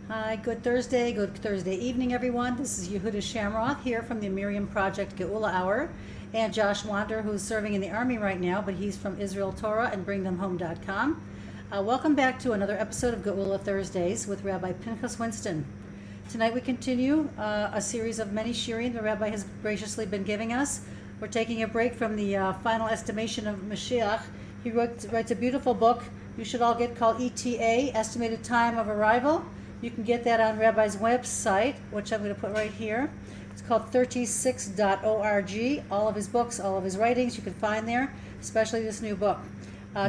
Hi, good Thursday evening, everyone. This is Yehuda Shamroth here from the Miriam Project Geula Hour, and Josh Wander, who's serving in the Army right now, but he's from Israel Torah and BringThemHome.com. Welcome back to another episode of Geula Thursdays with Rabbi Pincahs Winston. Tonight we continue a series of many shirim the Rabbi has graciously been giving us. We're taking a break from the final estimation of Mashiach. He writes a beautiful book you should all get called ETA, Estimated Time of Arrival. You can get that on Rabbi's website, which I'm going to put right here. It's called 36.org. All of his books, all of his writings you can find there, especially this new book.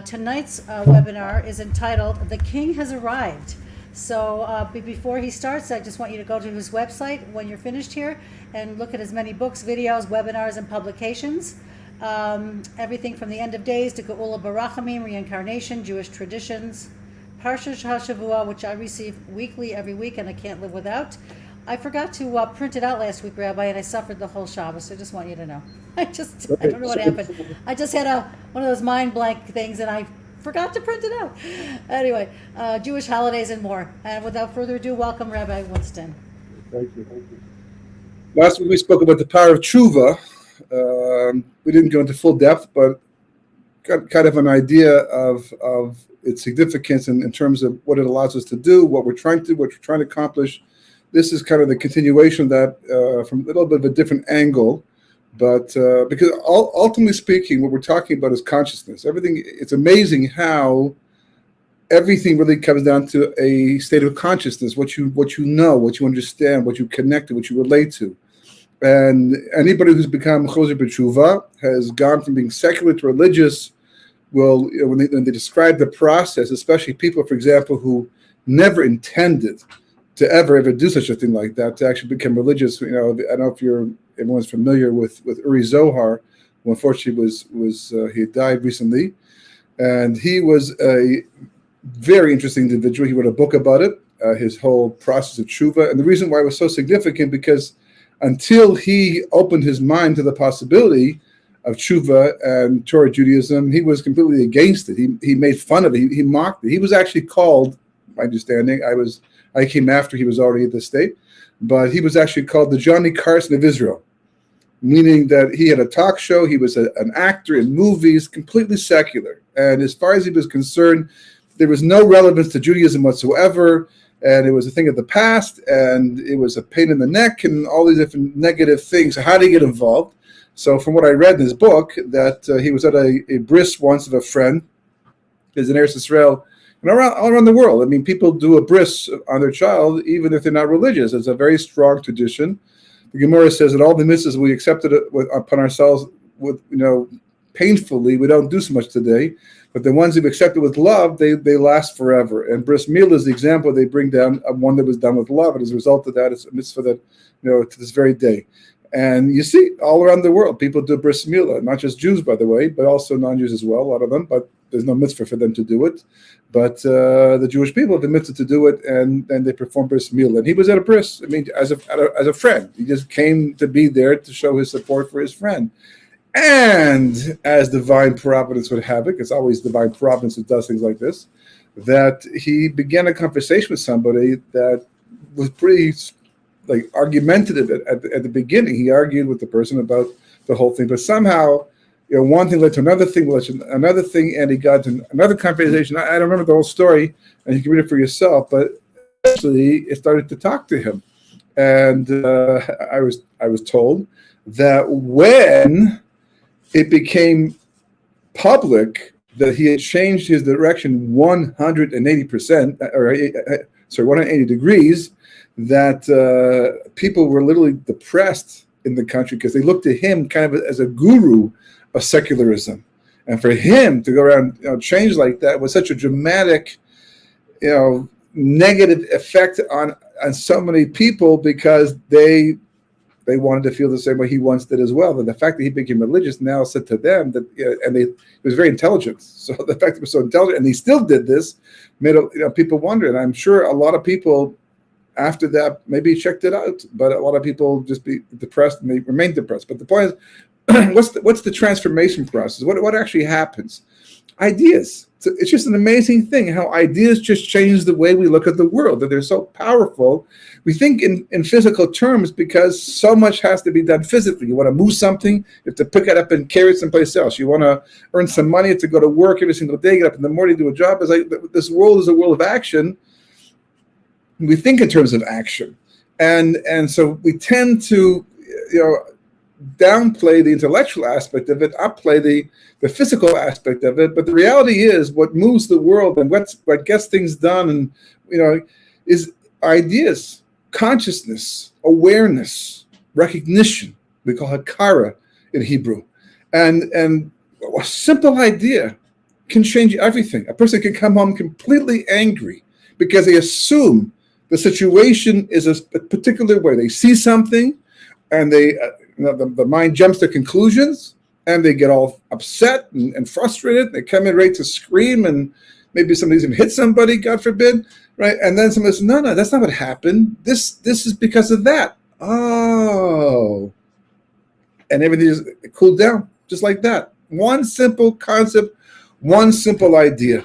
Tonight's webinar is entitled The King Has Arrived. So before he starts, I just want you to go to his website when you're finished here and look at as many books, videos, webinars, and publications. Everything from the end of days to Geula Barachamim, reincarnation, Jewish traditions, Parshat HaShavua, which I receive weekly every week and I can't live without. I forgot to print it out last week, Rabbi, and I suffered the whole Shabbos, so I just want you to know. I don't know what happened. I just had one of those mind blank things and I forgot to print it out. Anyway, Jewish holidays and more. And without further ado, welcome Rabbi Winston. Thank you. Last week we spoke about the power of tshuva. We didn't go into full depth, but got kind of an idea of its significance in terms of what it allows us to do, what we're trying to accomplish. This is kind of the continuation of that from a little bit of a different angle, but because ultimately speaking, what we're talking about is consciousness. Everything, it's amazing how everything really comes down to a state of consciousness, what you know, what you understand, what you connect to, what you relate to. And anybody who's become choser b'tshuva has gone from being secular to religious. Well, when they describe the process, especially people, for example, who never intended to ever do such a thing like that, to actually become religious. I don't know if everyone's familiar with Uri Zohar, who unfortunately he had died recently, and he was a very interesting individual. He wrote a book about it, his whole process of tshuva, and the reason why it was so significant because until he opened his mind to the possibility of tshuva and Torah Judaism, he was completely against it. He made fun of it. He mocked it. He was actually called, my understanding, I came after he was already at the state, but he was actually called the Johnny Carson of Israel, meaning that he had a talk show. He was an actor in movies, completely secular. And as far as he was concerned, there was no relevance to Judaism whatsoever. And it was a thing of the past, and it was a pain in the neck and all these different negative things. So how did he get involved? So from what I read in his book, that he was at a bris once of a friend, is in Eretz Israel, and all around the world. I mean, people do a bris on their child, even if they're not religious. It's a very strong tradition. The Gemara says that all the mitzvahs we accepted upon ourselves with, painfully, we don't do so much today. But the ones we've accepted with love, they last forever. And bris milah is the example they bring down of one that was done with love. And as a result of that, it's a mitzvah that, to this very day. And you see all around the world, people do bris milah, not just Jews, by the way, but also non-Jews as well, a lot of them. But there's no mitzvah for them to do it. But the Jewish people have the mitzvah to do it, and they perform bris milah. And he was at a bris, as a friend. He just came to be there to show his support for his friend. And as divine providence would have it, it's always divine providence that does things like this, that he began a conversation with somebody that was pretty argumentative at the beginning. He argued with the person about the whole thing, but somehow, one thing led to another thing, and he got to another conversation. I don't remember the whole story, and you can read it for yourself, but eventually it started to talk to him. And I was told that when it became public that he had changed his direction 180%, 180 degrees, that people were literally depressed in the country because they looked to him kind of as a guru of secularism. And for him to go around, change like that was such a dramatic, negative effect on so many people because they wanted to feel the same way he once did as well. And the fact that he became religious now said to them that, he was very intelligent. So the fact that he was so intelligent and he still did this made people wonder. And I'm sure a lot of people after that maybe checked it out, but a lot of people just be depressed and they remain depressed. But the point is, what's the transformation process? What actually happens? Ideas. So it's just an amazing thing how ideas just change the way we look at the world, that they're so powerful. We think in physical terms because so much has to be done physically. You want to move something, you have to pick it up and carry it someplace else. You want to earn some money to go to work every single day, get up in the morning, do a job. It's like this world is a world of action. We think in terms of action. And so we tend to, downplay the intellectual aspect of it, upplay the physical aspect of it. But the reality is what moves the world and what gets things done and, is ideas, consciousness, awareness, recognition. We call it kara in Hebrew. And a simple idea can change everything. A person can come home completely angry because they assume the situation is a particular way. They see something and the mind jumps to conclusions and they get all upset and frustrated. They come in ready to scream and maybe somebody's even hit somebody, God forbid, right? And then somebody says, no, that's not what happened. This is because of that. Oh. And everything just cooled down just like that. One simple concept, one simple idea.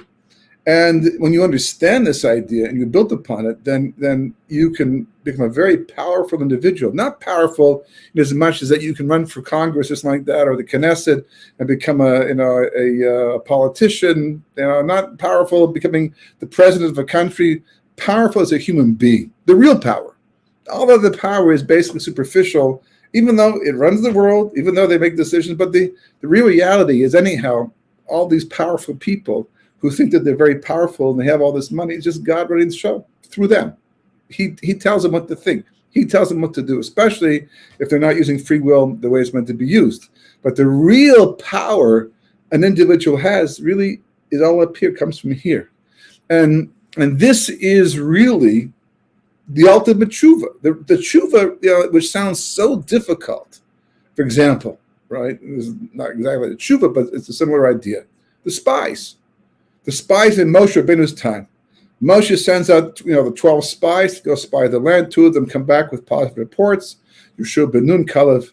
And when you understand this idea and you build upon it, then you can become a very powerful individual. Not powerful in as much as that you can run for Congress or something like that, or the Knesset and become a politician. Not powerful becoming the president of a country. Powerful as a human being. The real power. All of the power is basically superficial, even though it runs the world, even though they make decisions. But the real reality is, anyhow, all these powerful people who think that they're very powerful and they have all this money, it's just God running the show through them. He tells them what to think. He tells them what to do, especially if they're not using free will the way it's meant to be used. But the real power an individual has really is all up here, comes from here. And this is really the ultimate tshuva. The tshuva, which sounds so difficult, for example, right? It's not exactly the tshuva, but it's a similar idea. The spies in Moshe Rabbeinu's time. Moshe sends out, the 12 spies to go spy the land. 2 of them come back with positive reports. Yeshua ben Nun, Kalev,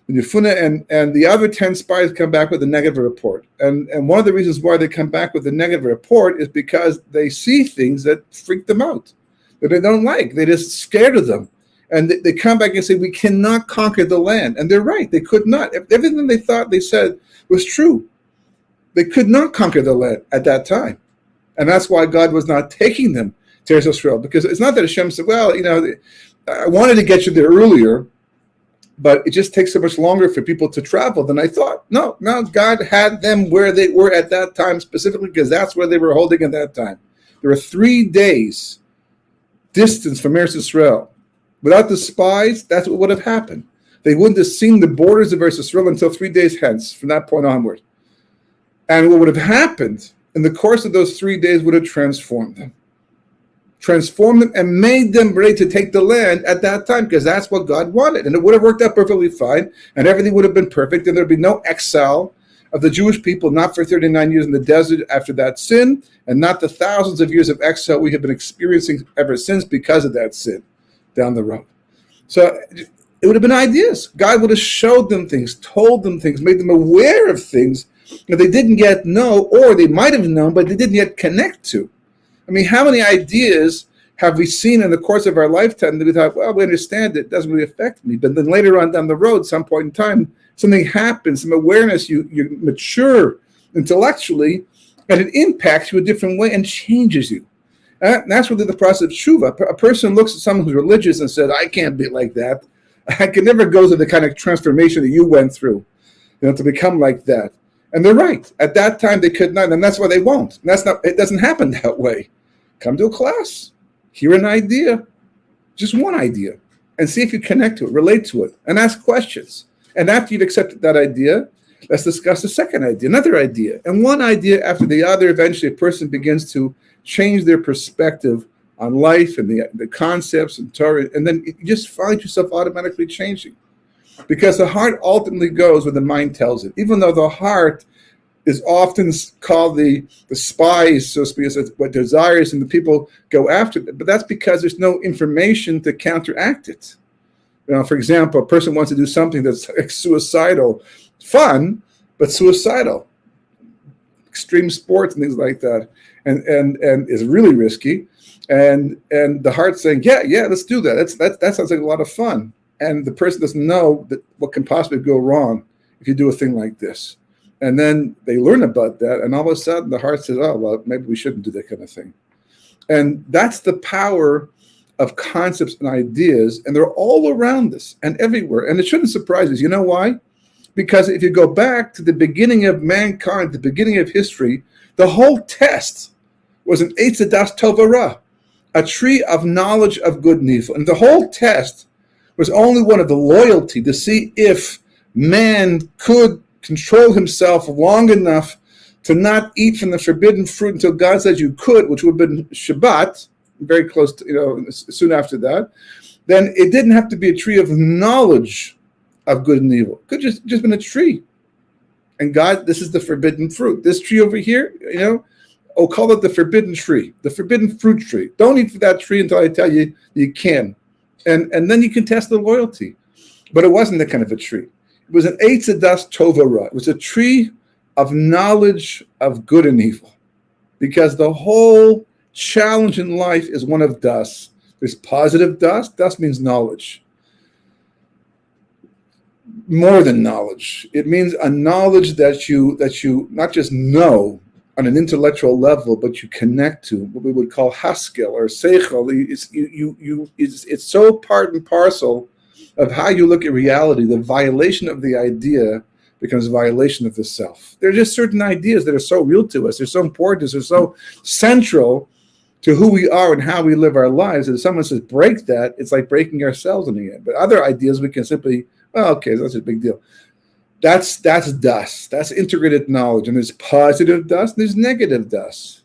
and Yefuna, and the other 10 spies come back with a negative report. And one of the reasons why they come back with a negative report is because they see things that freak them out, that they don't like. They're just scared of them. And they come back and say, we cannot conquer the land. And they're right. They could not. Everything they thought they said was true. They could not conquer the land at that time. And that's why God was not taking them to Eretz Yisrael. Because it's not that Hashem said, well, I wanted to get you there earlier, but it just takes so much longer for people to travel than I thought. No, God had them where they were at that time specifically because that's where they were holding at that time. There were 3 days distance from Eretz Yisrael. Without the spies, that's what would have happened. They wouldn't have seen the borders of Eretz Yisrael until 3 days hence, from that point onward. And what would have happened in the course of those 3 days would have transformed them and made them ready to take the land at that time, because that's what God wanted. And it would have worked out perfectly fine, and everything would have been perfect, and there'd be no exile of the Jewish people, not for 39 years in the desert after that sin, and not the thousands of years of exile we have been experiencing ever since because of that sin down the road. So it would have been ideas. God would have showed them things, told them things, made them aware of things that they didn't yet know, or they might have known, but they didn't yet connect to. I mean, how many ideas have we seen in the course of our lifetime that we thought, well, we understand it, doesn't really affect me. But then later on down the road, some point in time, something happens, some awareness, you mature intellectually, and it impacts you a different way and changes you. And that's really the process of tshuva. A person looks at someone who's religious and says, I can't be like that. I can never go through the kind of transformation that you went through, to become like that. And they're right. At that time, they could not, and that's why they won't. And it doesn't happen that way. Come to a class, hear an idea, just one idea, and see if you connect to it, relate to it, and ask questions. And after you've accepted that idea, let's discuss the second idea, another idea. And one idea after the other, eventually a person begins to change their perspective on life and the concepts and Torah, and then you just find yourself automatically changing. Because the heart ultimately goes where the mind tells it. Even though the heart is often called the spies, so to speak, it's what desires and the people go after it. But that's because there's no information to counteract it. For example, a person wants to do something that's like suicidal, fun, but suicidal. extreme sports and things like that, and is really risky. And the heart's saying, yeah, let's do that. That sounds like a lot of fun. And the person doesn't know that what can possibly go wrong if you do a thing like this. And then they learn about that, and all of a sudden the heart says, oh, well, maybe we shouldn't do that kind of thing. And that's the power of concepts and ideas, and they're all around us and everywhere. And it shouldn't surprise us. You know why? Because if you go back to the beginning of mankind, the beginning of history, the whole test was an Eitz Hadas Tov Ra, a tree of knowledge of good and evil. And the whole test was only one of the loyalty to see if man could control himself long enough to not eat from the forbidden fruit until God says you could, which would have been Shabbat, very close to, soon after that. Then it didn't have to be a tree of knowledge of good and evil. It could just been a tree. And God, this is the forbidden fruit. This tree over here, call it the forbidden tree, the forbidden fruit tree. Don't eat from that tree until I tell you you can. And then you can test the loyalty. But it wasn't that kind of a tree. It was an Eitz Hadas Tov Ra. It was a tree of knowledge of good and evil. Because the whole challenge in life is one of das. There's positive das. Das means knowledge. More than knowledge. It means a knowledge that you not just know on an intellectual level, but you connect to what we would call haskel or seichel. It's so part and parcel of how you look at reality. The violation of the idea becomes a violation of the self. There are just certain ideas that are so real to us. They're so important to us. They're so central to who we are and how we live our lives. And if someone says break that, it's like breaking ourselves in the end. But other ideas we can simply, okay, that's a big deal. That's das. That's integrated knowledge. And there's positive das and there's negative das.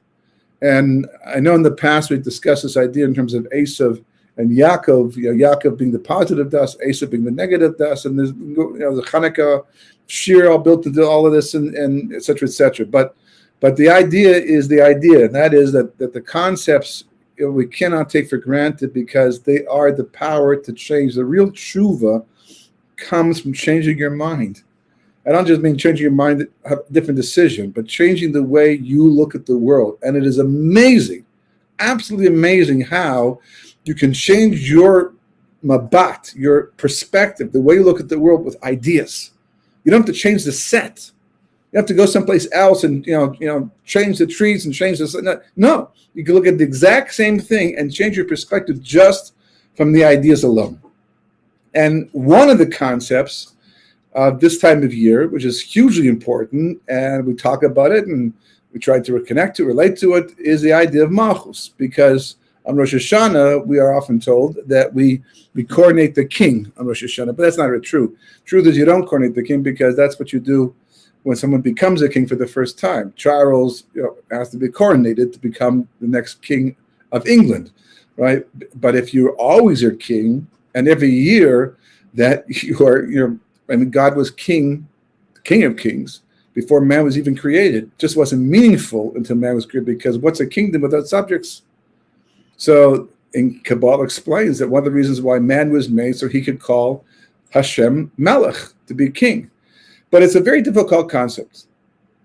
And I know in the past we've discussed this idea in terms of Esav and Yaakov, Yaakov being the positive das, Esav being the negative das, and there's the Hanukkah shir all built into all of this, and et cetera, et cetera. But the idea is the idea, and that is that the concepts we cannot take for granted because they are the power to change. The real tshuva comes from changing your mind. I don't just mean changing your mind to have a different decision, but changing the way you look at the world. And it is amazing, absolutely amazing how you can change your mabat, your perspective, the way you look at the world with ideas. You don't have to change the set. You have to go someplace else and change the trees and change this. No, you can look at the exact same thing and change your perspective just from the ideas alone. And one of the concepts this time of year, which is hugely important, and we talk about it and we try to connect to, relate to it, is the idea of Malchus. Because on Rosh Hashanah, we are often told that we coronate the king on Rosh Hashanah, but that's not true. Truth is you don't coronate the king because that's what you do when someone becomes a king for the first time. Charles has to be coronated to become the next king of England, right? But if you're always your king, and every year that God was king of kings, before man was even created. It just wasn't meaningful until man was created, because what's a kingdom without subjects? So in Kabbalah explains that one of the reasons why man was made so he could call Hashem Melech, to be king. But it's a very difficult concept.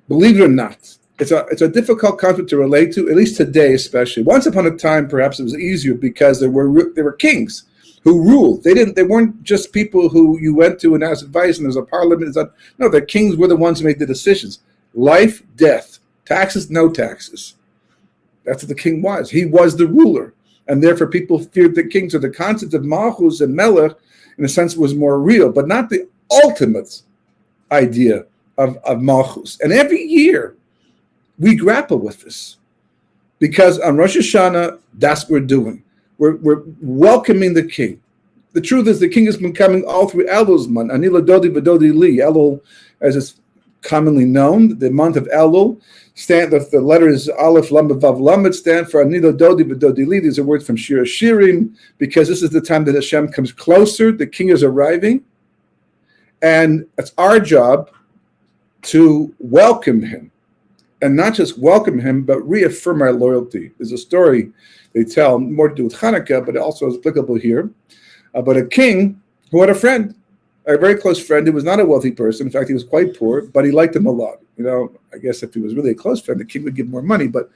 Believe it or not, it's a difficult concept to relate to, at least today especially. Once upon a time, perhaps it was easier because there were kings who ruled. They weren't just people who you went to and asked advice and there's a parliament. No, the kings were the ones who made the decisions. Life, death, taxes, no taxes. That's what the king was. He was the ruler. And therefore people feared the king. So the concept of Malchus and Melech, in a sense, was more real, but not the ultimate idea of Malchus. And every year we grapple with this. Because on Rosh Hashanah, that's what we're doing. We're welcoming the king. The truth is the king has been coming all through Elul's month. Anila Dodi V'Dodi Li. Elul, as it's commonly known, the month of Elul, the letter is Aleph Lamed Vav Lamed, stand for Anila Dodi V'Dodi Li. These are words from Shir Shirim, because this is the time that Hashem comes closer. The king is arriving. And it's our job to welcome him. And not just welcome him, but reaffirm our loyalty. There's a story they tell, more to do with Hanukkah, but it also is applicable here, about a king who had a friend, a very close friend who was not a wealthy person. In fact, he was quite poor, but he liked him a lot. I guess if he was really a close friend, the king would give more money. But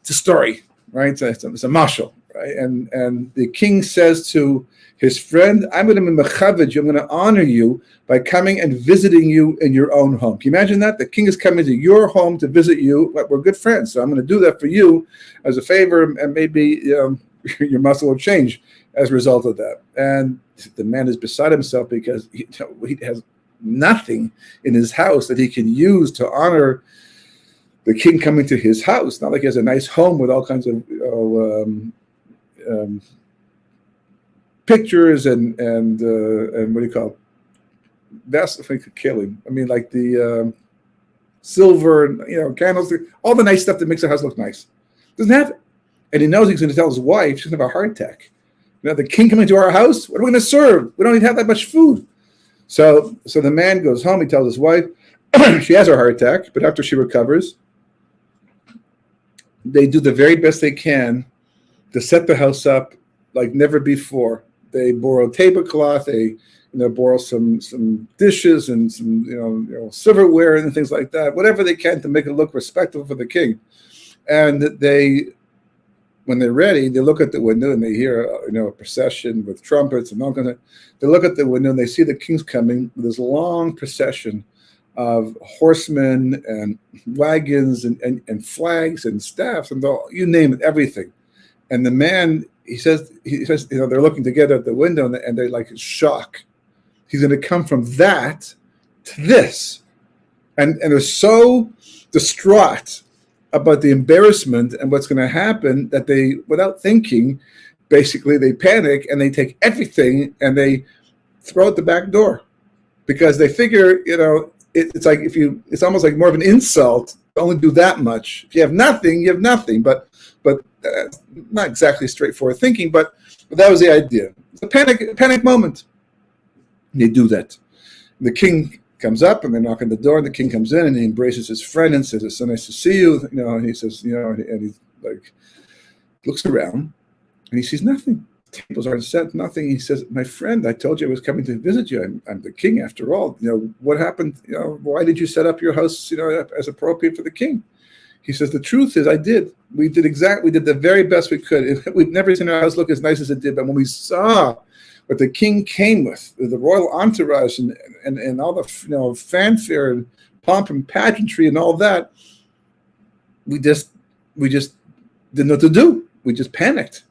it's a story, right? It's a mashal, right? And the king says to his friend, I'm going to mechaved you. I'm going to honor you by coming and visiting you in your own home. Can you imagine that? The king is coming to your home to visit you. We're good friends, so I'm going to do that for you as a favor, and maybe your muscle will change as a result of that. And the man is beside himself because he has nothing in his house that he can use to honor the king coming to his house. Not like he has a nice home with all kinds of pictures and what do you call it? That's killing. I mean, like the silver, candles, all the nice stuff that makes the house look nice. Doesn't have it, and he knows he's going to tell his wife she's going to have a heart attack. The king coming to our house. What are we going to serve? We don't even have that much food. So the man goes home. He tells his wife she has a heart attack, but after she recovers, they do the very best they can to set the house up like never before. They borrow tablecloth. They borrow some dishes and some silverware and things like that. Whatever they can to make it look respectable for the king. And when they're ready, they look at the window and they hear a procession with trumpets and all kinds of. They look at the window and they see the king's coming with this long procession of horsemen and wagons and flags and staffs and you name it, everything. And the man, he says, they're looking together at the window and they're like in shock. He's going to come from that to this, and they're so distraught about the embarrassment and what's going to happen that they, without thinking, basically they panic and they take everything and they throw it the back door because they figure, it's like it's almost like more of an insult to only do that much. If you have nothing, you have nothing. But not exactly straightforward thinking. But that was the idea. It's a panic moment. And they do that. The king comes up and they knock on the door, and the king comes in and he embraces his friend and says, "It's so nice to see you." And he says, and he's like, looks around and he sees nothing. Tables aren't set, nothing. He says, "My friend, I told you I was coming to visit you. I'm the king after all. What happened? Why did you set up your house, as appropriate for the king?" He says, "The truth is I did. We did the very best we could. We've never seen our house look as nice as it did, but when we saw what the king came with, the royal entourage and all the fanfare and pomp and pageantry and all that, we just didn't know what to do. We just panicked."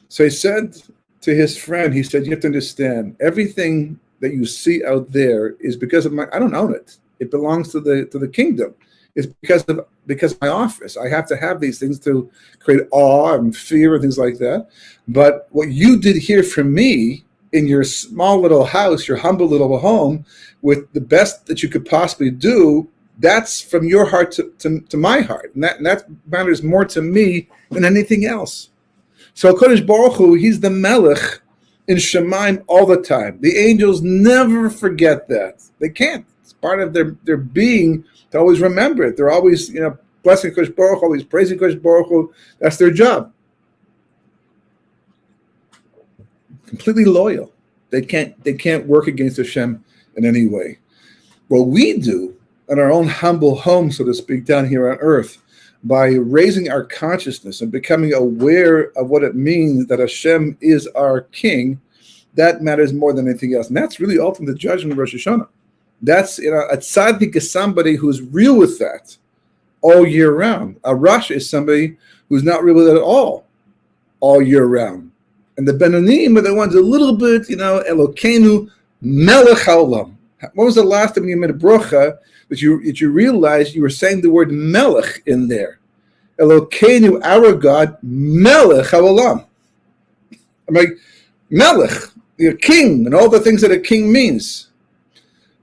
So he said to his friend, he said, "You have to understand, everything that you see out there is because of I don't own it. It belongs to the kingdom. It's because of my office. I have to have these things to create awe and fear and things like that. But what you did here for me in your small little house, your humble little home, with the best that you could possibly do, that's from your heart to my heart. And that matters more to me than anything else." So Kodesh Baruch Hu, he's the Melech in Shemaim all the time. The angels never forget that. They can't. It's part of their being to always remember it. They're always, blessing Kodesh Baruch Hu, always praising Kodesh Baruch Hu. That's their job. Completely loyal. They can't work against Hashem in any way. What we do in our own humble home, so to speak, down here on earth, by raising our consciousness and becoming aware of what it means that Hashem is our king, that matters more than anything else. And that's really ultimate judgment of Rosh Hashanah. That's a tzaddik is somebody who's real with that all year round. A Rasha is somebody who's not real with it at all year round. And the Benonim are the ones a little bit, Elokeinu Melech Haolam. When was the last time you made a bracha that you realized you were saying the word Melech in there? Elokeinu, our God, Melech Haolam. I'm like, Melech, the king, and all the things that a king means.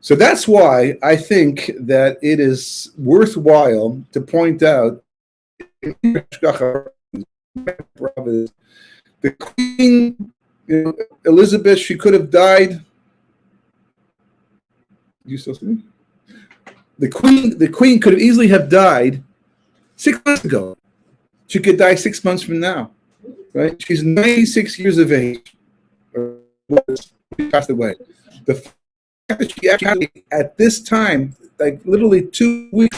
So that's why I think that it is worthwhile to point out the Queen Elizabeth, she could have died. You still see me? The Queen could have easily have died 6 months ago. She could die 6 months from now, right? She's 96 years of age. She passed away. The she actually, at this time, like literally 2 weeks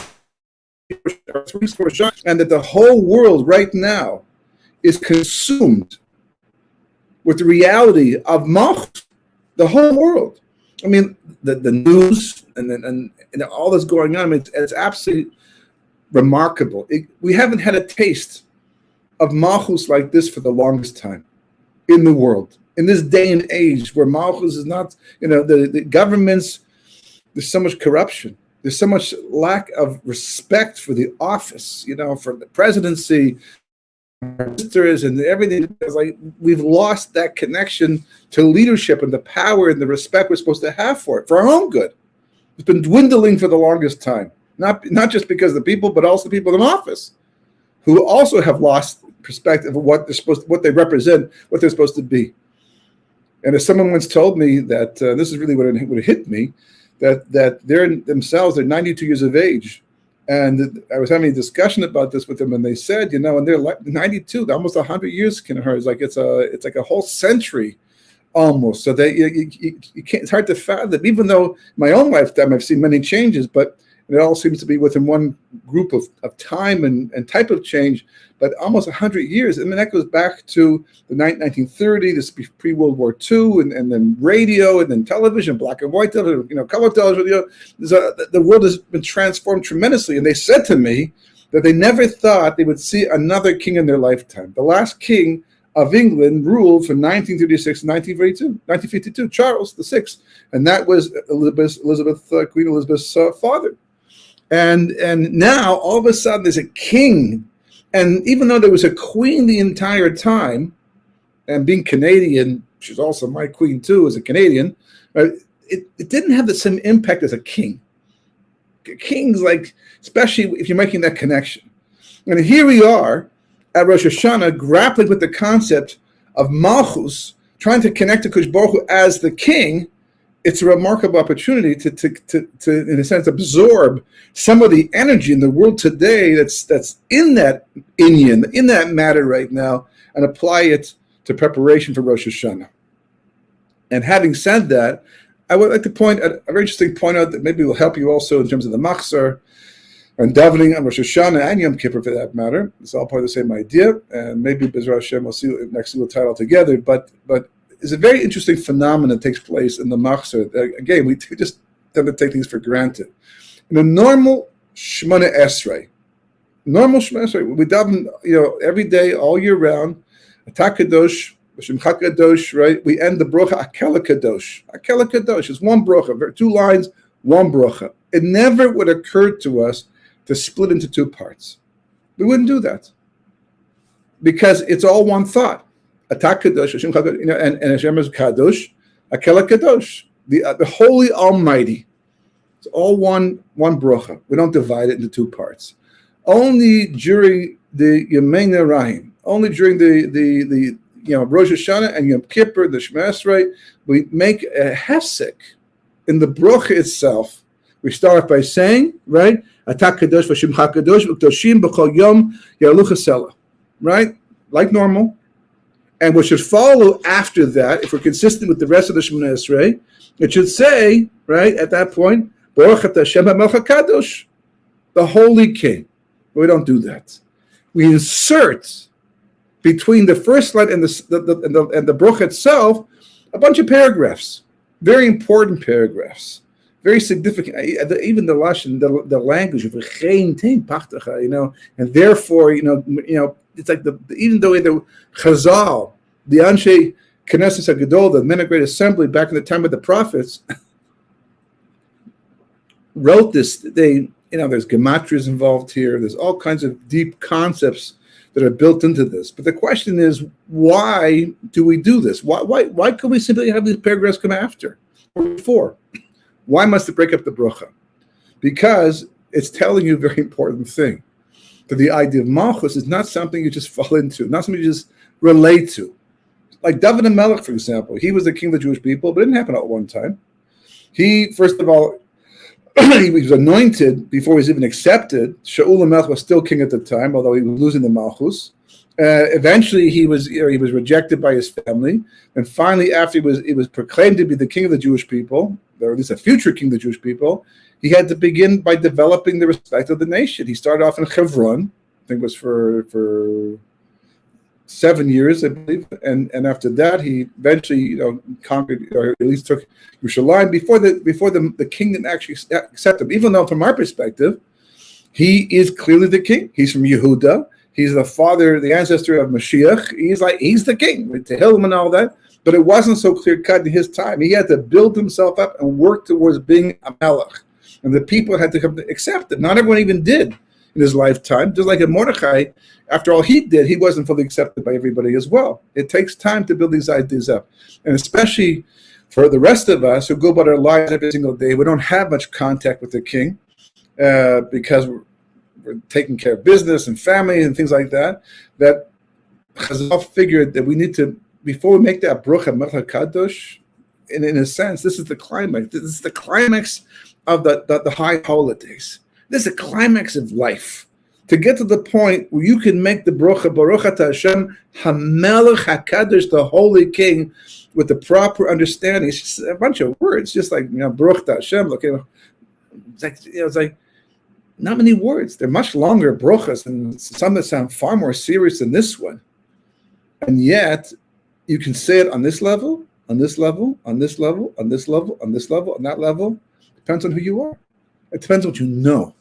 or 3 weeks before Shana, and that the whole world right now is consumed with the reality of Malchus, the whole world. I mean, the news and all that's going on, I mean, it's absolutely remarkable. We haven't had a taste of Malchus like this for the longest time in the world. In this day and age where Malchus is not, the governments, there's so much corruption. There's so much lack of respect for the office, for the presidency, ministers, and everything. It's like we've lost that connection to leadership and the power and the respect we're supposed to have for it, for our own good. It's been dwindling for the longest time, not just because of the people, but also the people in office, who also have lost perspective of what they represent, what they're supposed to be. And as someone once told me that this is really what it hit me, that they're 92 years of age. And I was having a discussion about this with them, and they said, and they're 92, almost 100 years can hurt. It's like a whole century almost. So that you can't, it's hard to fathom, even though my own lifetime I've seen many changes, but it all seems to be within one group of time and type of change, but almost 100 years. I mean, that goes back to the 1930, this pre-World War II, and then radio, and then television, black and white television, color television. The world has been transformed tremendously. And they said to me that they never thought they would see another king in their lifetime. The last king of England ruled from 1936 to 1952, Charles VI. And that was Queen Elizabeth's father. And now, all of a sudden, there's a king. And even though there was a queen the entire time, and being Canadian, she's also my queen too, as a Canadian, it didn't have the same impact as a king. Kings, like, especially if you're making that connection. And here we are at Rosh Hashanah, grappling with the concept of Malchus, trying to connect to Kodesh Baruch Hu as the king. It's a remarkable opportunity to, in a sense, absorb some of the energy in the world today that's in that inyan, in that matter right now, and apply it to preparation for Rosh Hashanah. And having said that, I would like to point at a very interesting point out that maybe will help you also in terms of the machzor and davening on Rosh Hashanah and Yom Kippur for that matter. It's all part of the same idea, and maybe B'ezras Hashem we'll see next we'll tie it all together. But it's a very interesting phenomenon that takes place in the machzor. Again, we just tend to take things for granted. In a normal Shemona Esrei, we daven, every day, all year round. Atah Kadosh, Shemcha Kadosh, right? We end the brocha Akela Kadosh. Akela Kadosh is one brocha, 2 lines, one brocha. It never would occur to us to split into 2 parts. We wouldn't do that because it's all one thought. Atah Kadosh, and Hashem is Kadosh, Akela Kadosh, the Holy Almighty. It's all one brocha. We don't divide it into 2 parts. Only during the Yemei Rahim, only during the Rosh Hashanah and Yom Kippur, the Shema Esrei, we make a hefsek in the brocha itself. We start by saying, right, Atah Kadosh v'Shemcha Kadosh v'Kedoshim b'Chol Yom Yalucha Sela, right, like normal. And what should follow after that, if we're consistent with the rest of the Shemona Esrei, it should say, right, at that point, Baruch Atah Hashem HaMelech HaKadosh, the Holy King. But we don't do that. We insert between the first line and the Baruch itself a bunch of paragraphs, very important paragraphs, very significant. Even the lashon, the language of and therefore, it's like even though the Chazal, the Anshe Knesset HaGadol, the Men of Great Assembly, back in the time of the prophets, wrote this. There's gematrias involved here. There's all kinds of deep concepts that are built into this. But the question is, why do we do this? Why could we simply have these paragraphs come after or before? Why must it break up the bracha? Because it's telling you a very important thing. That the idea of Malchus is not something you just fall into, not something you just relate to. Like David HaMelech, for example, he was the king of the Jewish people, but it didn't happen all at one time. He, first of all, he was anointed before he was even accepted. Shaul HaMelech was still king at the time, although he was losing the Malchus. Eventually, he was rejected by his family, and finally, after he was proclaimed to be the king of the Jewish people, or at least a future king of the Jewish people, he had to begin by developing the respect of the nation. He started off in Hebron, I think it was for 7 years, I believe, and after that, he eventually conquered, or at least took Yerushalayim before the kingdom actually accepted him. Even though, from our perspective, he is clearly the king. He's from Yehuda. He's the father, the ancestor of Mashiach. He's the king, with Tehillim and all that. But it wasn't so clear cut in his time. He had to build himself up and work towards being a melech, and the people had to come to accept it. Not everyone even did in his lifetime. Just like in Mordechai, after all he did, he wasn't fully accepted by everybody as well. It takes time to build these ideas up, and especially for the rest of us who go about our lives every single day, we don't have much contact with the king because we're taking care of business and family and things like that. That Chazal figured that we need to, before we make that Brucha Melech Kadosh, in a sense, this is the climax. This is the climax of the high holidays. This is the climax of life. To get to the point where you can make the Brucha Baruch Ata Hashem HaMelech HaKadosh, the Holy King, with the proper understanding. It's just a bunch of words, just like Baruch Ata Hashem. Look, it's like not many words. They're much longer bruchas, and some that sound far more serious than this one. And yet, you can say it on this level, on this level, on this level, on this level, on this level, on that level. Depends on who you are. It depends on what you know,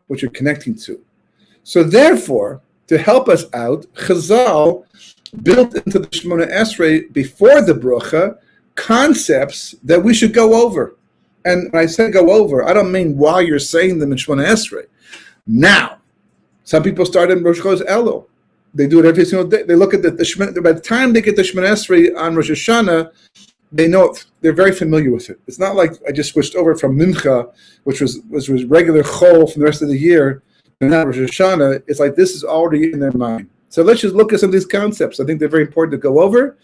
what you're connecting to. So therefore, to help us out, Chazal built into the Shemona Esrei before the Brucha concepts that we should go over. And when I say go over, I don't mean while you're saying them in Shemona Esrei. Now, some people start in Rosh Chodesh Elul. They do it every single day. They look at the Shemona. By the time they get the Shemona Esrei on Rosh Hashanah, they know it. They're very familiar with it. It's not like I just switched over from Mincha, which was regular Chol from the rest of the year, and now Rosh Hashanah. It's like this is already in their mind. So let's just look at some of these concepts. I think they're very important to go over.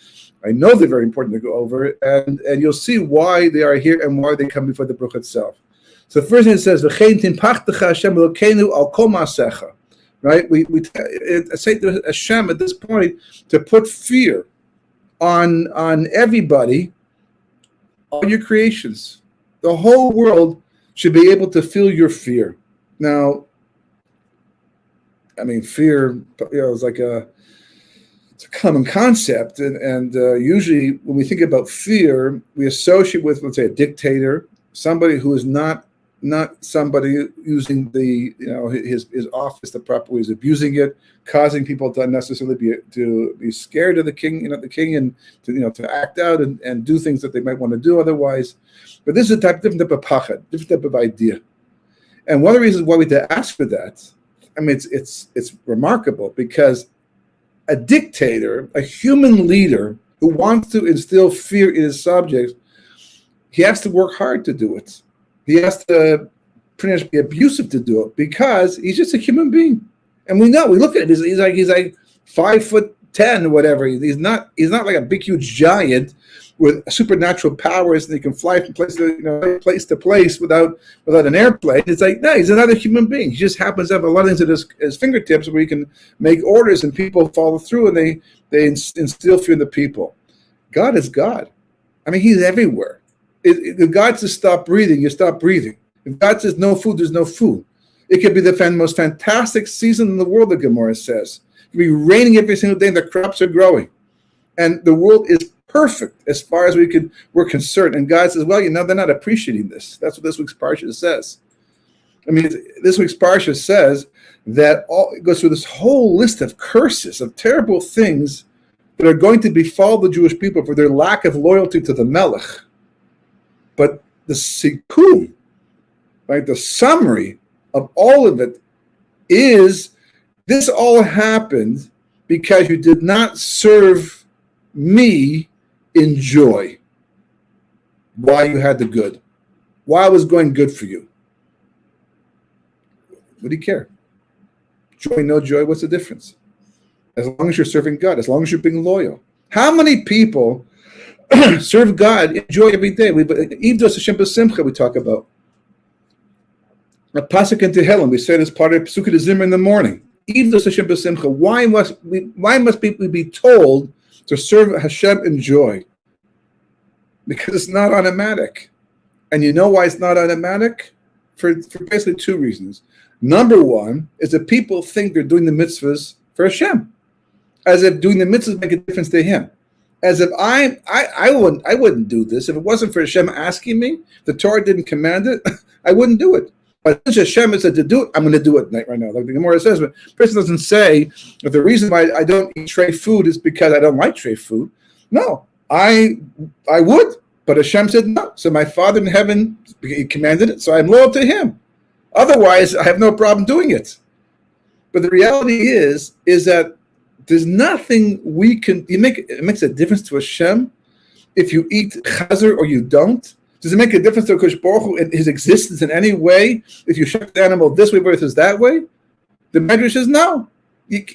I know they're very important to go over, and you'll see why they are here and why they come before the Bruch itself. So the first thing it says, "V'chein tinpachtecha Hashem Elokeinu al kol ma'asecha." Right? We say to Hashem at this point to put fear on everybody, all your creations. The whole world should be able to feel your fear. Now, I mean, fear, is like it's a common concept, and usually when we think about fear, we associate with, let's say, a dictator, somebody who is not somebody using his office the proper way, is abusing it, causing people to unnecessarily be scared of the king, and to act out and do things that they might want to do otherwise. But this is a different type of pachad, different type of idea. And one of the reasons why we had to ask for that, I mean, it's remarkable because a dictator, a human leader who wants to instill fear in his subjects, he has to work hard to do it. He has to pretty much be abusive to do it because he's just a human being. And we look at it, he's like 5'10" or whatever. He's not like a big, huge giant with supernatural powers, and he can fly from place to place without an airplane. It's like, no, he's another human being. He just happens to have a lot of things at his fingertips where he can make orders and people follow through, and they instill fear in the people. God is God. I mean, he's everywhere. If God says stop breathing, you stop breathing. If God says no food, there's no food. It could be the most fantastic season in the world, the Gemara says. It could be raining every single day and the crops are growing. And the world is perfect as far as we're concerned. And God says, well, they're not appreciating this. That's what this week's parsha says. I mean, this week's parsha says that it goes through this whole list of curses, of terrible things that are going to befall the Jewish people for their lack of loyalty to the Melech. But the sikkum, right, the summary of all of it is this all happened because you did not serve me in joy while you had the good, while it was going good for you. What do you care? Joy, no joy, what's the difference? As long as you're serving God, as long as you're being loyal. How many people serve God, enjoy every day? Ivdos Hashem b'simcha we talk about. A pasuk in Tehillim, we say it as part of Pesukei Zimra in the morning. Why must we be told to serve Hashem in joy? Because it's not automatic. And you know why it's not automatic? For basically two reasons. Number one is that people think they're doing the mitzvahs for Hashem, as if doing the mitzvahs make a difference to Him. As if I wouldn't do this if it wasn't for Hashem asking me. The Torah didn't command it. I wouldn't do it. But since Hashem said to do it, I'm going to do it right now. Like the Gemara says, but the person doesn't say that the reason why I don't eat tray food is because I don't like tray food. No, I would, but Hashem said no. So my Father in heaven, He commanded it, so I'm loyal to Him. Otherwise, I have no problem doing it. But the reality is that there's nothing we can. It makes a difference to Hashem if you eat chazer or you don't. Does it make a difference to Akash Baruch Hu in His existence in any way if you shut the animal this way versus that way? The Medrash says no.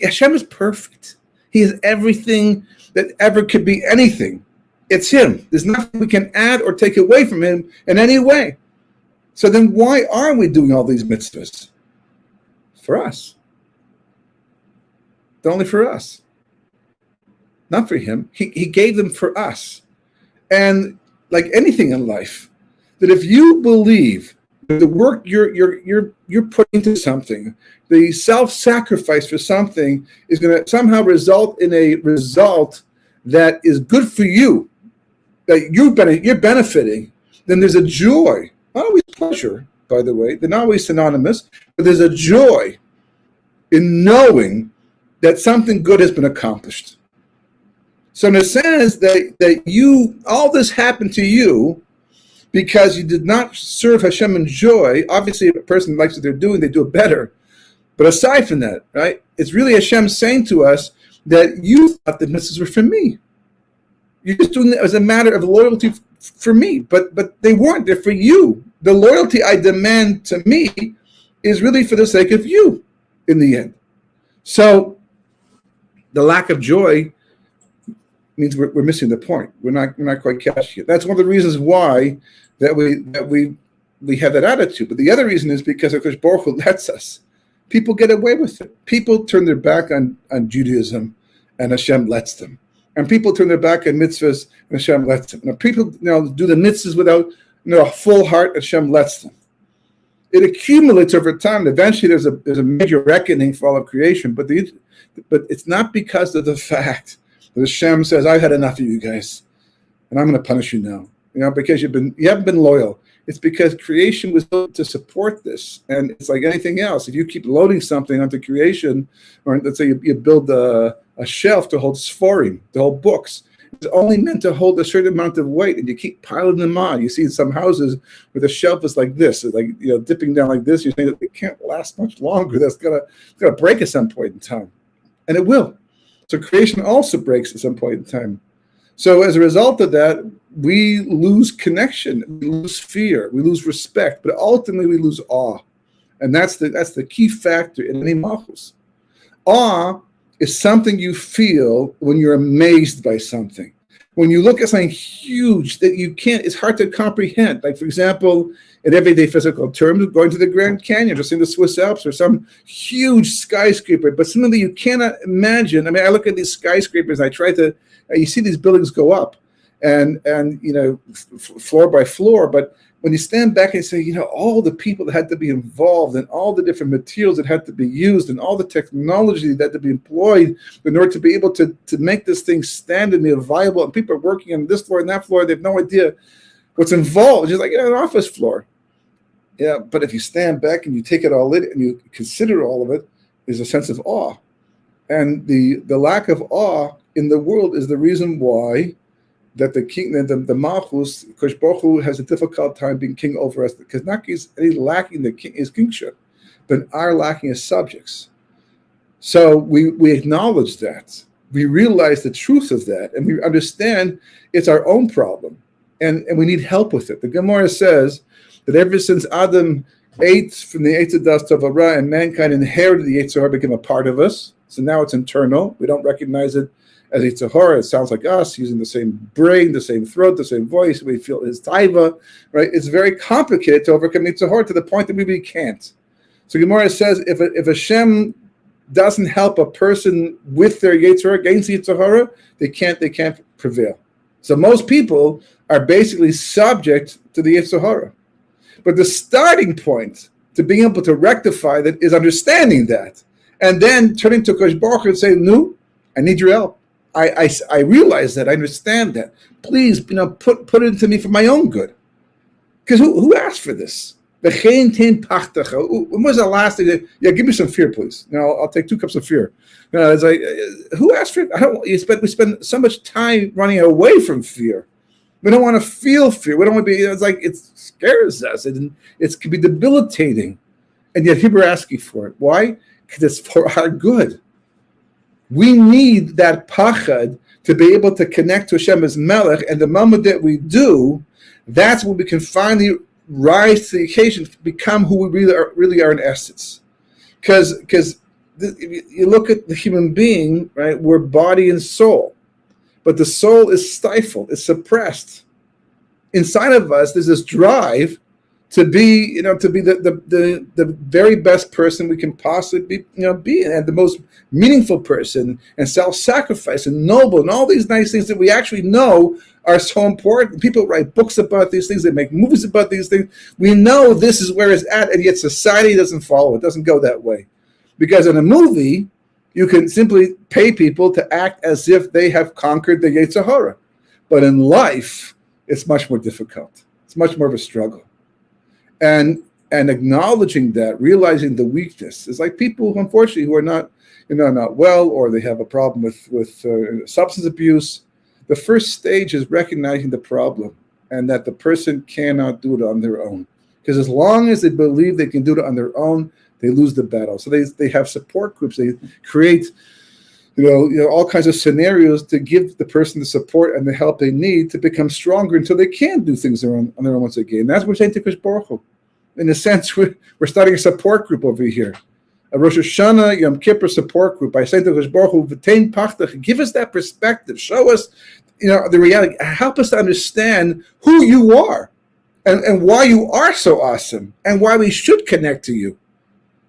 Hashem is perfect. He is everything that ever could be anything. It's Him. There's nothing we can add or take away from Him in any way. So then why aren't we doing all these mitzvahs? For us. They're only for us. Not for Him. He gave them for us. And like anything in life, that if you believe that the work you're putting into something, the self-sacrifice for something is going to somehow result in a result that is good for you, that you're benefiting, then there's a joy, not always pleasure, by the way, they're not always synonymous, but there's a joy in knowing that something good has been accomplished. So in a sense that you, all this happened to you because you did not serve Hashem in joy. Obviously, if a person likes what they're doing, they do it better. But aside from that, right, it's really Hashem saying to us that you thought the mitzvahs were for me. You're just doing it as a matter of loyalty for me, but they weren't. They're for you. The loyalty I demand to me is really for the sake of you in the end. So the lack of joy means we're missing the point. We're not quite catching it. That's one of the reasons why that we have that attitude. But the other reason is because Akash Baruch Hu lets us. People get away with it. People turn their back on Judaism, and Hashem lets them. And people turn their back on mitzvahs, and Hashem lets them. And people do the mitzvahs without a full heart, and Hashem lets them. It accumulates over time. Eventually, there's a major reckoning for all of creation. But it's not because of the fact that Hashem says, I've had enough of you guys, and I'm going to punish you now. Because you haven't been loyal. It's because creation was built to support this. And it's like anything else. If you keep loading something onto creation, or let's say you build a shelf to hold sforim, to hold books, it's only meant to hold a certain amount of weight, and you keep piling them on. You see in some houses where the shelf is like this, it's like dipping down like this. You're saying that it can't last much longer. That's gonna break at some point in time, and it will. So creation also breaks at some point in time. So as a result of that, we lose connection, we lose fear, we lose respect, but ultimately we lose awe, and that's the key factor in any malchus. Awe is something you feel when you're amazed by something. When you look at something huge that it's hard to comprehend. Like, for example, in everyday physical terms, going to the Grand Canyon or seeing the Swiss Alps or some huge skyscraper, but something that you cannot imagine. I mean, I look at these skyscrapers, you see these buildings go up and floor by floor, but when you stand back and say, all the people that had to be involved and all the different materials that had to be used and all the technology that had to be employed in order to be able to make this thing stand and be viable, and people are working on this floor and that floor, they have no idea what's involved. It's just like an office floor. Yeah, but if you stand back and you take it all in and you consider all of it, there's a sense of awe. And the lack of awe in the world is the reason why that the king, the Malchus, Akash Baruch Hu has a difficult time being king over us, because not he's lacking his kingship, but our lacking his subjects. So we acknowledge that. We realize the truth of that, and we understand it's our own problem, and we need help with it. The Gemara says that ever since Adam ate from the Eitz Hadas Tov Hara and mankind inherited the Yetzer Hara, became a part of us. So now it's internal. We don't recognize it as Yetzer Hara. It sounds like us, using the same brain, the same throat, the same voice. We feel his taiva, right? It's very complicated to overcome Yetzer Hara to the point that we can't. So Gemara says if Hashem doesn't help a person with their Yetzer Hara, against the Yetzer Hara, they can't prevail. So most people are basically subject to the Yetzer Hara. But the starting point to being able to rectify that is understanding that, and then turning to Kosh Baruch Hu and saying, "No, I need your help. I realize that. I understand that. Please, put it into me for my own good." Because who asked for this? When was the last thing? Yeah, give me some fear, please. I'll take 2 cups of fear. It's like, who asked for it? We spend so much time running away from fear. We don't want to feel fear. We don't want to be. It's like it scares us, and it can be debilitating. And yet, people are asking for it. Why? Because it's for our good. We need that pachad to be able to connect to Hashem as Melech, and the moment that we do, that's when we can finally rise to the occasion, to become who we really are in essence. Because you look at the human being, right? We're body and soul, but the soul is stifled, it's suppressed. Inside of us, there's this drive to be, the very best person we can possibly be, and the most meaningful person, and self-sacrifice, and noble, and all these nice things that we actually know are so important. People write books about these things, they make movies about these things. We know this is where it's at, and yet society doesn't follow it, doesn't go that way. Because in a movie, you can simply pay people to act as if they have conquered the Yetzer Hara. But in life, it's much more difficult. It's much more of a struggle. And acknowledging that, realizing the weakness, is like people, unfortunately, who are not well, or they have a problem with substance abuse. The first stage is recognizing the problem and that the person cannot do it on their own. Because as long as they believe they can do it on their own, they lose the battle. So they have support groups. They create all kinds of scenarios to give the person the support and the help they need to become stronger until they can do things on their own once again. And that's what we're saying to Kosh Baruch Hu. In a sense, we're starting a support group over here. A Rosh Hashanah, Yom Kippur support group. I say to Kosh Baruch Hu, V'tein pachtach, give us that perspective. Show us, the reality. Help us to understand who you are and why you are so awesome and why we should connect to you,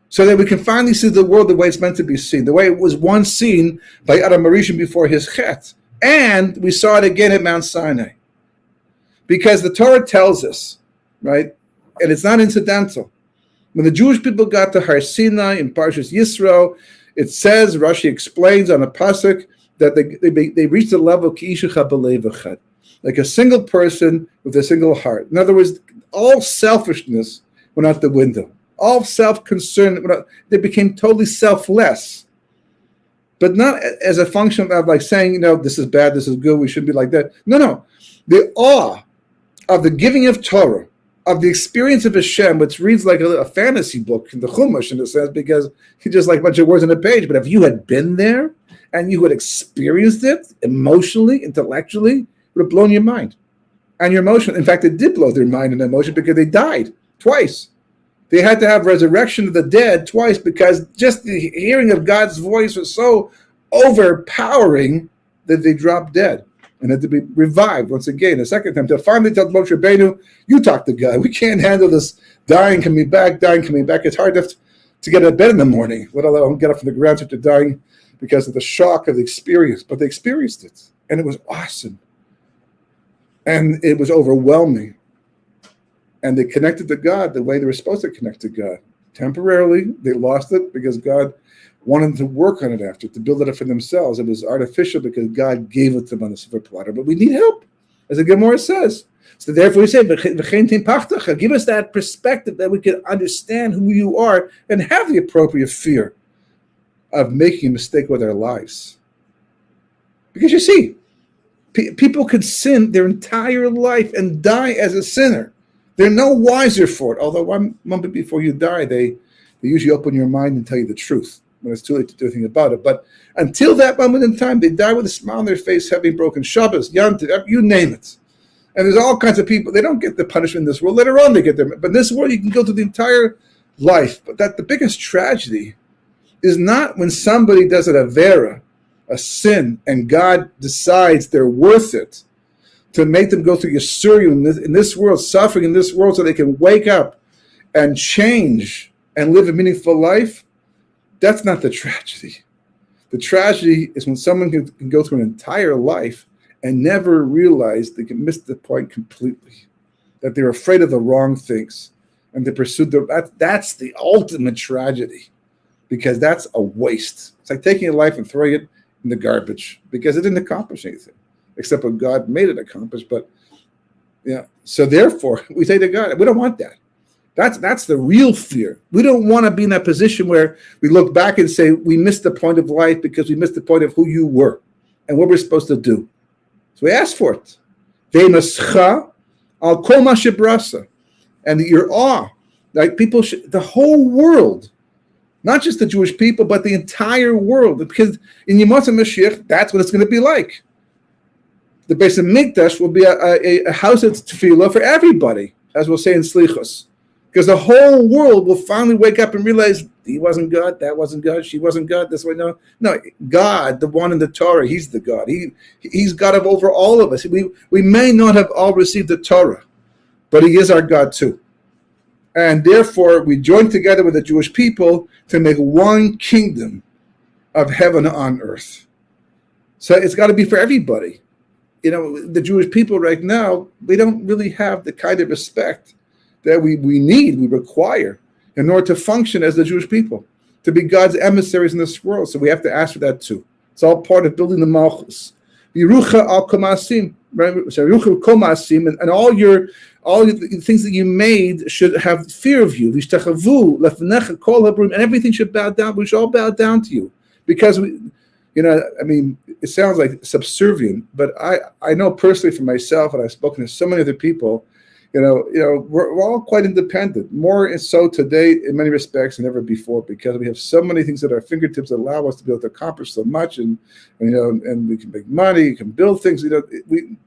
so that we can finally see the world the way it's meant to be seen, the way it was once seen by Adam Harishon before his chet. And we saw it again at Mount Sinai. Because the Torah tells us, right, and it's not incidental, when the Jewish people got to Har Sinai in Parshas Yisro, it says, Rashi explains on a pasuk, that they reached the level of Ki'ishacha b'lev echad, like a single person with a single heart. In other words, all selfishness went out the window. All self-concern, they became totally selfless. But not as a function of like saying, this is bad, this is good, we shouldn't be like that. No. The awe of the giving of Torah, of the experience of Hashem, which reads like a fantasy book in the Chumash in a sense, because it's just like a bunch of words on a page. But if you had been there and you had experienced it emotionally, intellectually, it would have blown your mind. And your emotion, in fact, it did blow their mind and emotion because they died twice. They had to have resurrection of the dead twice because just the hearing of God's voice was so overpowering that they dropped dead and had to be revived once again. The second time, to finally tell Moshe Rabbeinu, you talk to God. We can't handle this dying, coming back. It's hard to get out of bed in the morning, let alone get up from the ground after dying because of the shock of the experience. But they experienced it, and it was awesome. And it was overwhelming. And they connected to God the way they were supposed to connect to God. Temporarily, they lost it because God wanted them to work on it after, to build it up for themselves. It was artificial because God gave it to them on the silver platter. But we need help, as the Gemara says. So therefore we say, give us that perspective that we can understand who you are and have the appropriate fear of making a mistake with our lives. Because you see, people could sin their entire life and die as a sinner. They're no wiser for it. Although one moment before you die, they usually open your mind and tell you the truth when it's too late to do anything about it. But until that moment in time, they die with a smile on their face, having broken Shabbos, Yantiv, you name it. And there's all kinds of people, they don't get the punishment in this world. Later on, they get them. But in this world, you can go through the entire life. But that the biggest tragedy is not when somebody does an avera, a sin, and God decides they're worth it, to make them go through Yisurim in this world, suffering in this world, so they can wake up and change and live a meaningful life. That's not the tragedy. The tragedy is when someone can go through an entire life and never realize they can miss the point completely, that they're afraid of the wrong things and they pursue that's the ultimate tragedy, because that's a waste. It's like taking a life and throwing it in the garbage because it didn't accomplish anything except what God made it accomplish. But so therefore we say to God, we don't want that. That's the real fear. We don't want to be in that position where we look back and say we missed the point of life because we missed the point of who you were and what we're supposed to do. So we ask for it. Al kol ma shebrasa, and your awe, like people, the whole world, not just the Jewish people, but the entire world, because in Yemot HaMashiach, that's what it's going to be like. The Beis Hamikdash will be a house of tefillah for everybody, as we'll say in Slichos, because the whole world will finally wake up and realize he wasn't God, that wasn't God, she wasn't God, this way. No, God, the one in the Torah, he's the God. He's God over all of us. We may not have all received the Torah, but he is our God too. And therefore, we join together with the Jewish people to make one kingdom of heaven on earth. So it's got to be for everybody. The Jewish people right now, they don't really have the kind of respect that we need, we require, in order to function as the Jewish people, to be God's emissaries in this world. So we have to ask for that too. It's all part of building the Malchus. Yerucha al komasim, right? So Yerucha komasim, and all the things that you made should have fear of you. V'ishtachavu lefnecha kol habrim, and everything should bow down. We should all bow down to you, because it sounds like subservient, but I know personally for myself, and I've spoken to so many other people. We're all quite independent, more so today in many respects than ever before, because we have so many things at our fingertips that allow us to be able to accomplish so much, and we can make money, you can build things. We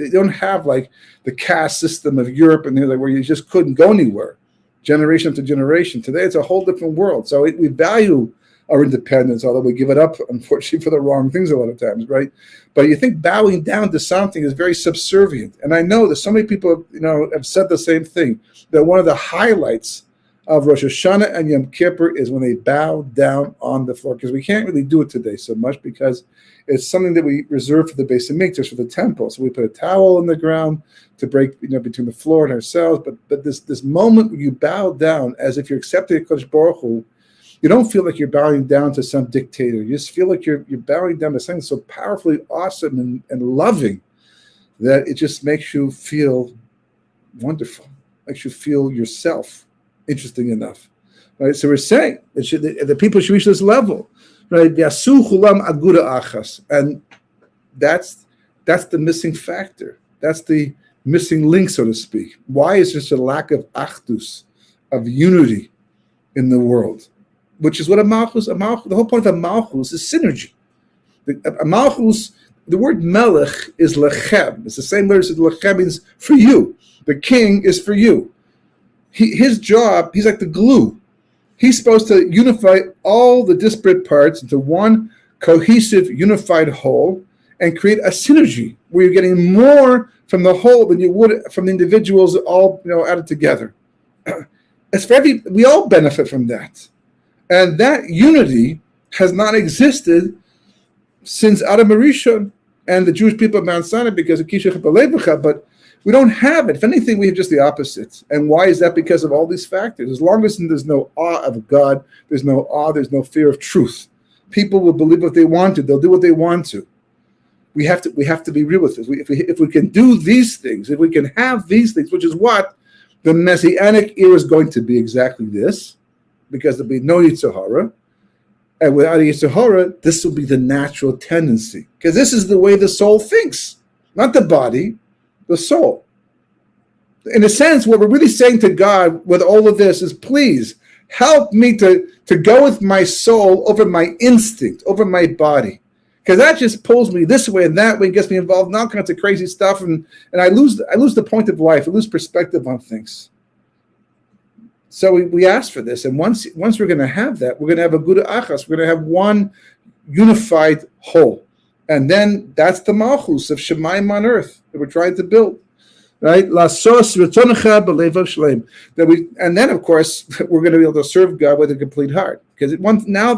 don't have like the caste system of Europe and where you just couldn't go anywhere, generation to generation. Today it's a whole different world. So we value our independence, although we give it up, unfortunately, for the wrong things a lot of times, right? But you think bowing down to something is very subservient. And I know that so many people, have said the same thing, that one of the highlights of Rosh Hashanah and Yom Kippur is when they bow down on the floor, because we can't really do it today so much, because it's something that we reserve for the Beis Hamikdash, for the temple. So we put a towel on the ground to break, between the floor and ourselves. But this moment where you bow down as if you're accepting HaKadosh Baruch Hu, you don't feel like you're bowing down to some dictator. You just feel like you're bowing down to something so powerfully awesome and loving that it just makes you feel wonderful, makes you feel yourself interesting enough, right? So we're saying the people should reach this level, right? Yasu chulam aguda achas, and that's the missing factor. That's the missing link, so to speak. Why is there such a lack of achdus, of unity in the world? Which is what a malchus, the whole point of a malchus is synergy. A malchus, the word melech is lechem. It's the same word as lechem means for you. The king is for you. His job, he's like the glue. He's supposed to unify all the disparate parts into one cohesive, unified whole and create a synergy where you're getting more from the whole than you would from the individuals all added together. We all benefit from that. And that unity has not existed since Adam Arishon and the Jewish people of Mount Sinai, because of Kishach Balevacha, but we don't have it. If anything, we have just the opposite. And why is that? Because of all these factors. As long as there's no awe of God, there's no fear of truth. People will believe what they want to. They'll do what they want to. We have to be real with this. If we can do these things, if we can have these things, which is what the Messianic era is going to be, exactly this, because there'll be no Yetzer Hara, and without a Yetzer Hara, this will be the natural tendency, because this is the way the soul thinks, not the body, the soul. In a sense, what we're really saying to God with all of this is, please help me to go with my soul over my instinct, over my body, because that just pulls me this way and that way, and gets me involved in all kinds of crazy stuff, and I lose the point of life, I lose perspective on things. So we ask for this, and once we're going to have that, we're going to have a good achas. We're going to have one unified whole, and then that's the malchus of Shemaim on earth that we're trying to build. right? Lasos retonecha b'levav shleim. And then of course we're going to be able to serve God with a complete heart, because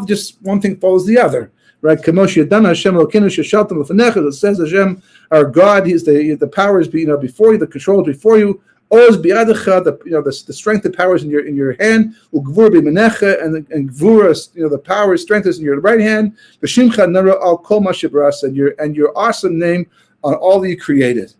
just one thing follows the other, right? Kamosh yadana Hashem Elokeinu sheshaltem l'fanecha. It says Hashem, our God, He's the power is before you, the control is before you. Oz bi'adecha, the strength, the power is in your hand. Ugvur b'menecha, and gvura, the power, strength is in your right hand. B'shimcha nara al kol ma shebrasa, and your awesome name on all that you created.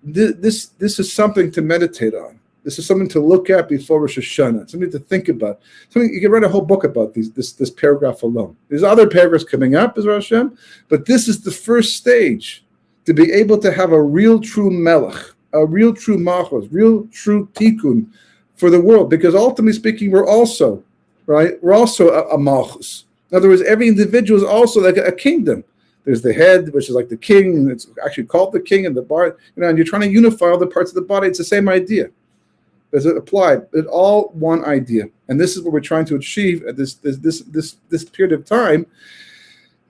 This is something to meditate on. This is something to look at before Rosh Hashanah. Something to think about. Something you can write a whole book about this paragraph alone. There's other paragraphs coming up, as Hashem, but this is the first stage to be able to have a real, true melech, a real, true malchus, real, true tikkun for the world. Because ultimately speaking, we're also a malchus. In other words, every individual is also like a kingdom. There's the head, which is like the king, and it's actually called the king, and the body, and you're trying to unify all the parts of the body. It's the same idea. As it applied, it's all one idea, and this is what we're trying to achieve at this period of time,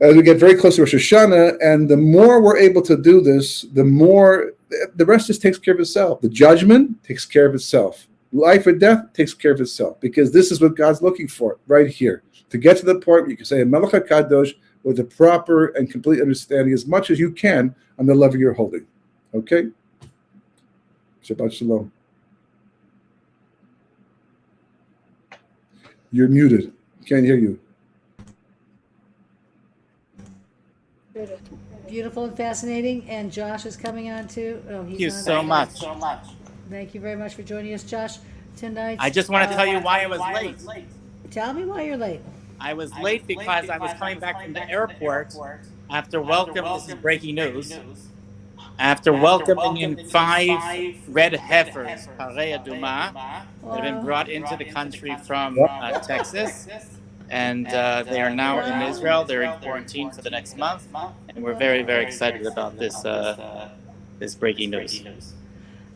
as we get very close to Rosh Hashanah. And the more we're able to do this, the more the rest just takes care of itself. The judgment takes care of itself. Life or death takes care of itself, because this is what God's looking for right here, to get to the point where you can say a Melech HaKadosh with a proper and complete understanding, as much as you can on the level you're holding. Okay? Shabbat Shalom. You're muted. Can't hear you. Beautiful and fascinating. And Josh is coming on too. Oh, Thank you so much. Thank you very much for joining us, Josh. Tonight. I just want to tell you why I was late. Tell me why you're late. I was late because I was coming back from the airport after this is breaking news, after welcoming in 5 red heifers, Parei Aduma, that have been brought into the country from Texas. And they are now in Israel. They're in quarantine for the next month. And we're very, very excited about this breaking news.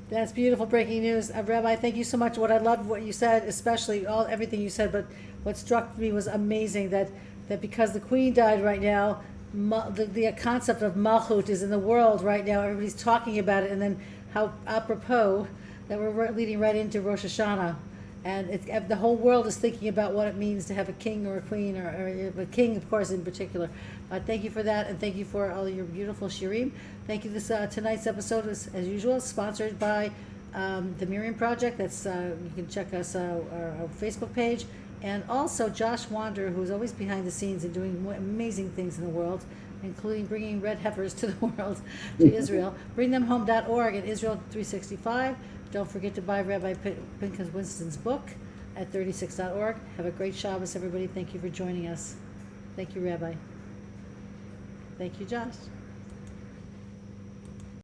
That's beautiful breaking news. Rabbi, thank you so much. What I loved what you said, especially everything you said, but what struck me was amazing that because the Queen died right now, the concept of Malchut is in the world right now. Everybody's talking about it, and then how apropos that we're leading right into Rosh Hashanah. And the whole world is thinking about what it means to have a king or a queen, or a king, of course, in particular. Thank you for that, and thank you for all your beautiful shirim. Thank you. Tonight's episode is, as usual, sponsored by the Miriam Project. That's you can check us our Facebook page, and also Josh Wander, who's always behind the scenes and doing amazing things in the world, including bringing red heifers to the world, to Israel. BringThemHome.org and Israel 365. Don't forget to buy Rabbi Pincahs Winston's book at 36.org. Have a great Shabbos, everybody. Thank you for joining us. Thank you, Rabbi. Thank you, Josh.